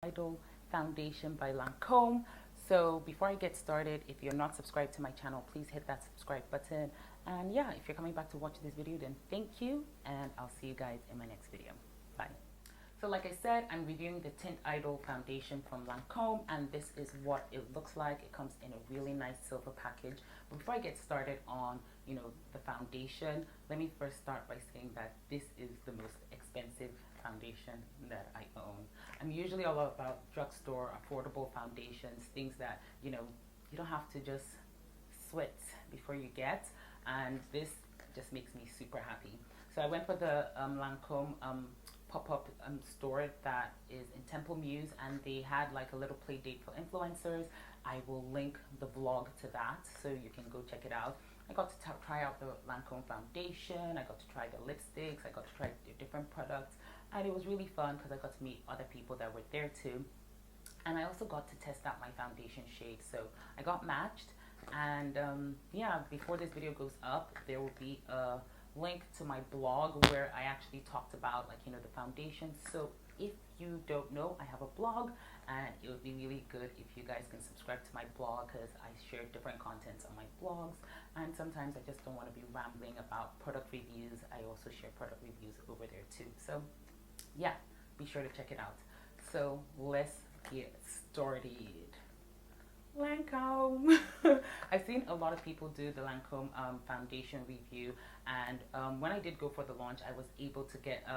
Idole foundation by Lancome. So before I get started, if you're not subscribed to my channel, please hit that subscribe button. And yeah, if you're coming back to watch this video, then thank you, and I'll see you guys in my next video. Bye. So like I said, I'm reviewing the Teint Idole foundation from Lancome, and this is what it looks like. It comes in a really nice silver package. But before I get started on, the foundation, let me first start by saying that this is the most expensive foundation that I own. I'm usually all about drugstore, affordable foundations, things that, you don't have to just sweat before you get, and this just makes me super happy. So I went for the Lancome pop-up store that is in Temple Muse, and they had like a little play date for influencers. I will link the vlog to that so you can go check it out. I got to try out the Lancome foundation, I got to try the lipsticks, I got to try the different products, and it was really fun because I got to meet other people that were there too. And I also got to test out my foundation shade, so I got matched. And yeah, before this video goes up, there will be a link to my blog where I actually talked about the foundation. So if you don't know, I have a blog, and it would be really good if you guys can subscribe to my blog because I share different contents on my blogs, and sometimes I just don't want to be rambling about product reviews. I also share product reviews over there too. So yeah, be sure to check it out. So let's get started. Lancome. I've seen a lot of people do the Lancome foundation review, and when I did go for the launch, I was able to get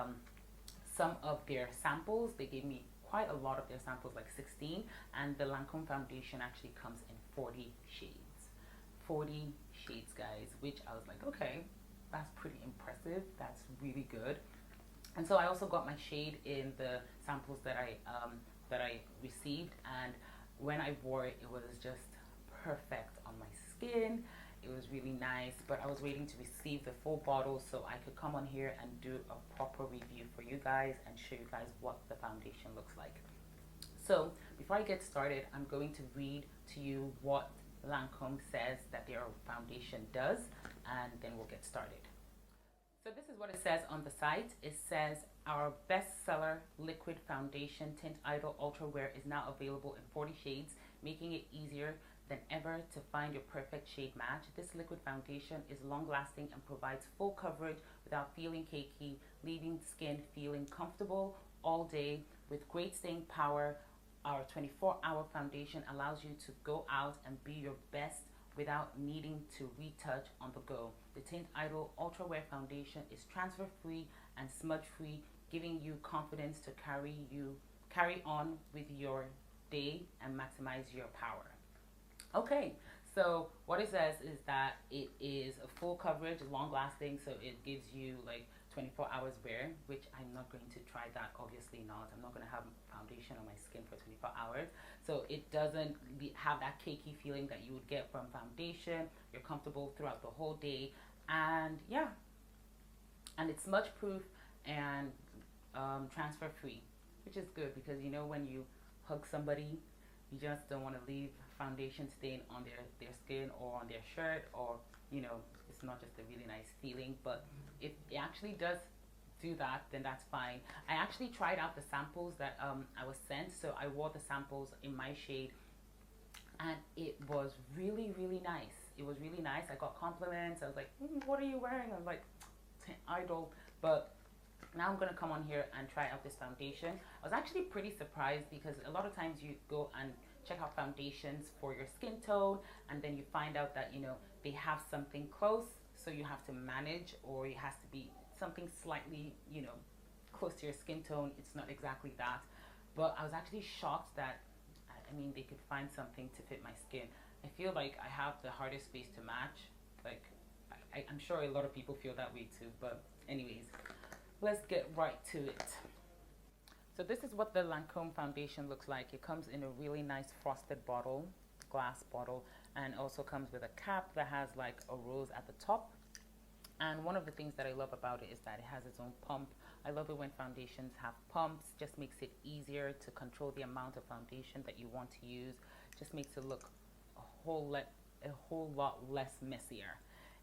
some of their samples. They gave me quite a lot of their samples, like 16, and the Lancome foundation actually comes in 40 shades. 40 shades, guys, which I was like, okay, that's pretty impressive. That's really good. And so I also got my shade in the samples that I received, and when I wore it, it was just perfect on my skin. It was really nice, but I was waiting to receive the full bottle so I could come on here and do a proper review for you guys and show you guys what the foundation looks like. So before I get started, I'm going to read to you what Lancome says that their foundation does, and then we'll get started. So this is what it says on the site. It says, our bestseller liquid foundation Teint Idole Ultra Wear is now available in 40 shades, making it easier than ever to find your perfect shade match. This liquid foundation is long-lasting and provides full coverage without feeling cakey, leaving skin feeling comfortable all day. With great staying power, our 24-hour foundation allows you to go out and be your best without needing to retouch on the go. The Teint Idole Ultra Wear Foundation is transfer-free and smudge-free, giving you confidence to carry on with your day and maximize your power. Okay, so what it says is that it is a full coverage, long-lasting, so it gives you like 24 hours wear, which I'm not going to try that, obviously not. I'm not going to have foundation on my skin for 24 hours. So it doesn't have that cakey feeling that you would get from foundation. You're comfortable throughout the whole day. And yeah, and it's smudge proof and transfer free, which is good because when you hug somebody, you just don't want to leave foundation stain on their skin or on their shirt, or it's not just a really nice feeling. But if it actually does do that, then that's fine. I actually tried out the samples that I was sent, so I wore the samples in my shade, and it was really, really nice. It was really nice. I got compliments. I was like, what are you wearing? I was like, Idol. But now I'm gonna come on here and try out this foundation. I was actually pretty surprised because a lot of times you go and check out foundations for your skin tone, and then you find out that they have something close, so you have to manage, or it has to be something slightly close to your skin tone. It's not exactly that, but I was actually shocked that they could find something to fit my skin. I feel like I have the hardest face to match. Like I'm sure a lot of people feel that way too, but anyways, let's get right to it. So this is what the Lancome foundation looks like. It comes in a really nice frosted bottle, glass bottle, and also comes with a cap that has like a rose at the top. And one of the things that I love about it is that it has its own pump. I love it when foundations have pumps. Just makes it easier to control the amount of foundation that you want to use. Just makes it look a whole lot less messier.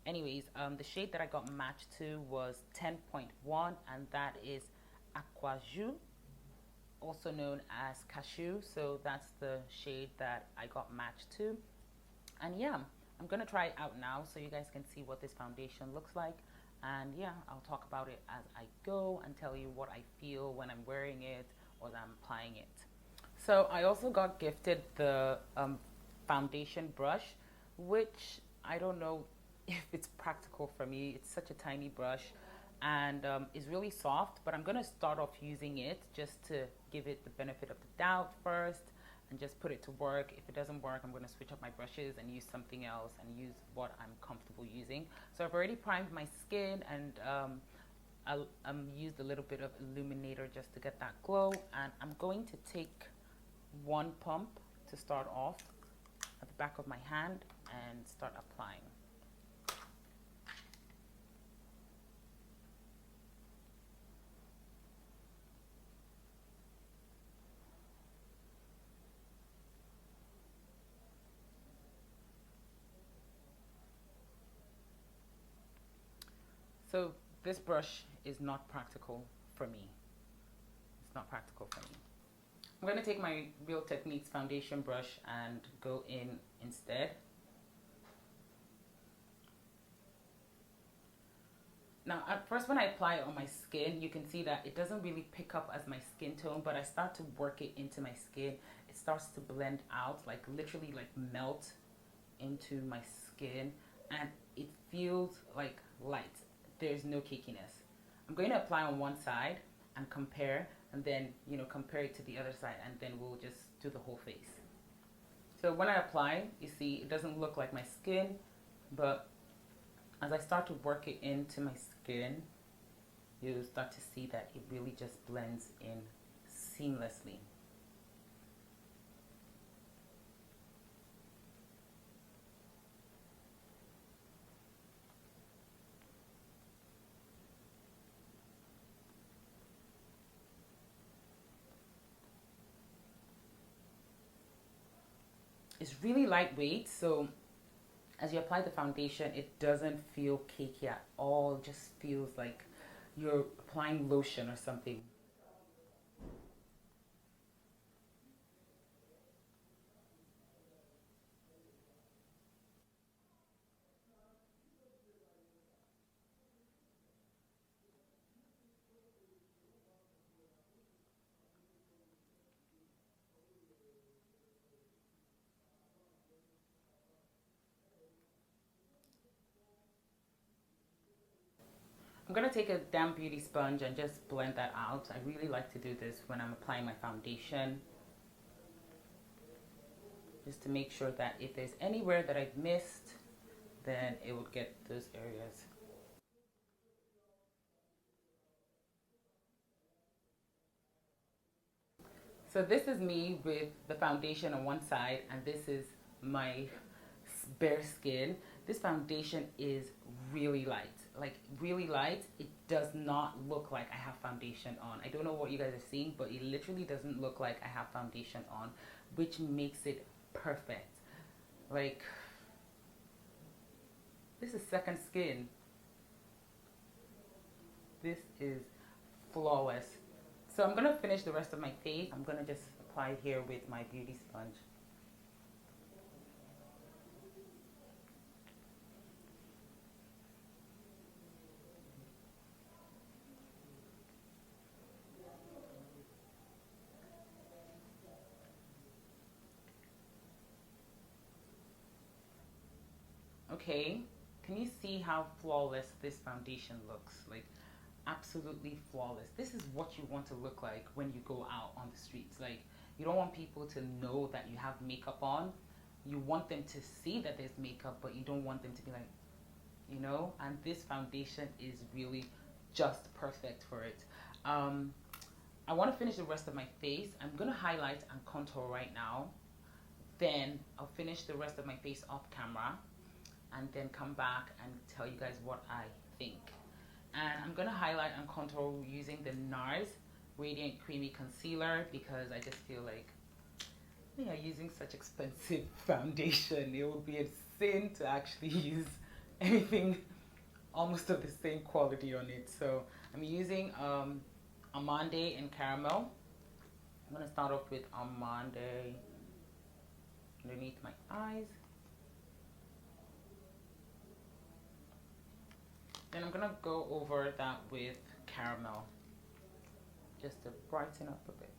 Anyways, the shade that I got matched to was 10.1, and that is Aqua Jus also known as Cashew. So that's the shade that I got matched to. And yeah, I'm gonna try it out now so you guys can see what this foundation looks like. And yeah, I'll talk about it as I go and tell you what I feel when I'm wearing it or that I'm applying it. So I also got gifted the foundation brush, which I don't know if it's practical for me. It's such a tiny brush and is really soft, but I'm gonna start off using it just to give it the benefit of the doubt first and just put it to work. If it doesn't work, I'm gonna switch up my brushes and use something else and use what I'm comfortable using. So I've already primed my skin and I used a little bit of illuminator just to get that glow, and I'm going to take one pump to start off at the back of my hand and start applying. So this brush is not practical for me. It's not practical for me. I'm going to take my Real Techniques foundation brush and go in instead. Now, at first when I apply it on my skin, you can see that it doesn't really pick up as my skin tone, but I start to work it into my skin. It starts to blend out, like literally like melt into my skin, and it feels like light. There's no cakiness. I'm going to apply on one side and compare, and then, you know, compare it to the other side, and then we'll just do the whole face. So when I apply, you see it doesn't look like my skin, but as I start to work it into my skin, you start to see that it really just blends in seamlessly. It's really lightweight, so as you apply the foundation, it doesn't feel cakey at all. It just feels like you're applying lotion or something. I'm going to take a damp beauty sponge and just blend that out. I really like to do this when I'm applying my foundation, just to make sure that if there's anywhere that I've missed, then it would get those areas. So this is me with the foundation on one side, and this is my bare skin. This foundation is really light, like really light. It does not look like I have foundation on. I don't know what you guys are seeing, but it literally doesn't look like I have foundation on, which makes it perfect. Like, this is second skin. This is flawless. So I'm gonna finish the rest of my face. I'm gonna just apply here with my beauty sponge. Okay, can you see how flawless this foundation looks? Like, absolutely flawless. This is what you want to look like when you go out on the streets. Like, you don't want people to know that you have makeup on. You want them to see that there's makeup, but you don't want them to be like, you know. And this foundation is really just perfect for it. I want to finish the rest of my face. I'm gonna highlight and contour right now, then I'll finish the rest of my face off camera and then come back and tell you guys what I think. And I'm gonna highlight and contour using the NARS Radiant Creamy Concealer, because I just feel like, yeah, using such expensive foundation, it would be a sin to actually use anything almost of the same quality on it. So I'm using Amande in Caramel, I'm going to start off with Almond underneath my eyes. Then I'm going to go over that with caramel, just to brighten up a bit.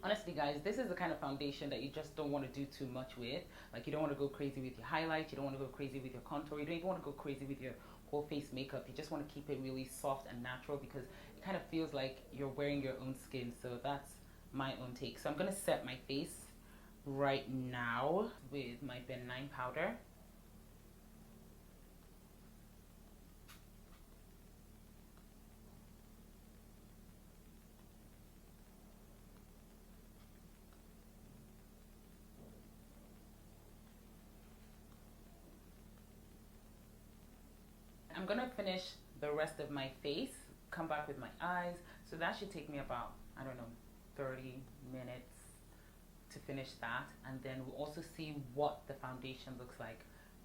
Honestly, guys, this is the kind of foundation that you just don't want to do too much with. Like, you don't want to go crazy with your highlights, you don't want to go crazy with your contour, you don't even want to go crazy with your whole face makeup. You just want to keep it really soft and natural because it kind of feels like you're wearing your own skin. So that's my own take. So I'm going to set my face right now with my Ben 9 powder. I'm gonna finish the rest of my face, come back with my eyes. So that should take me about, I don't know, 30 minutes to finish that. And then we'll also see what the foundation looks like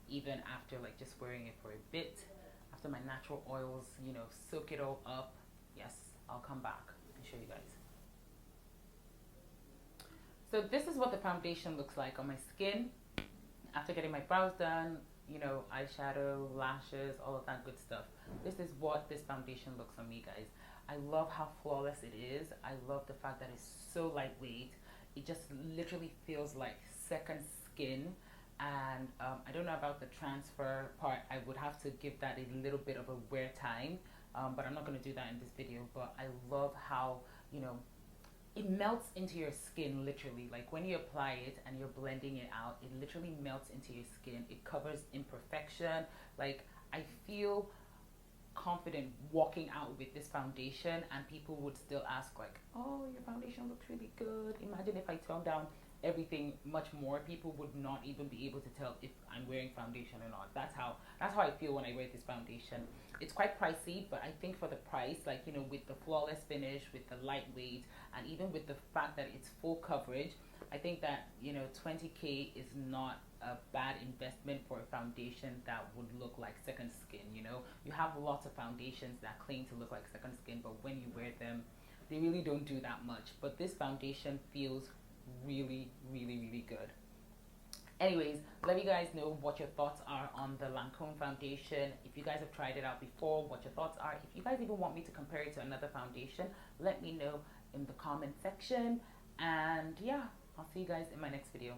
even after like just wearing it for a bit. After my natural oils, you know, soak it all up. Yes, I'll come back and show you guys. So this is what the foundation looks like on my skin after getting my brows done, you know, eyeshadow, lashes, all of that good stuff. This is what this foundation looks on me, guys. I love how flawless it is. I love the fact that it's so lightweight. It just literally feels like second skin. And I don't know about the transfer part. I would have to give that a little bit of a wear time, but I'm not going to do that in this video. But I love how, you know, it melts into your skin literally. Like when you apply it and you're blending it out, it literally melts into your skin. It covers imperfection. Like I feel confident walking out with this foundation and people would still ask like, oh, your foundation looks really good. Imagine if I tone down everything much more, people would not even be able to tell if I'm wearing foundation or not. That's how I feel when I wear this foundation. It's quite pricey, but I think for the price, like, you know, with the flawless finish, with the lightweight, and even with the fact that it's full coverage, I think that, you know, 20K is not a bad investment for a foundation that would look like second skin. You know, you have lots of foundations that claim to look like second skin, but when you wear them, they really don't do that much. But this foundation feels really, really, really good. Anyways, let me guys know what your thoughts are on the Lancome foundation. If you guys have tried it out before, what your thoughts are. If you guys even want me to compare it to another foundation, let me know in the comment section. And yeah, I'll see you guys in my next video.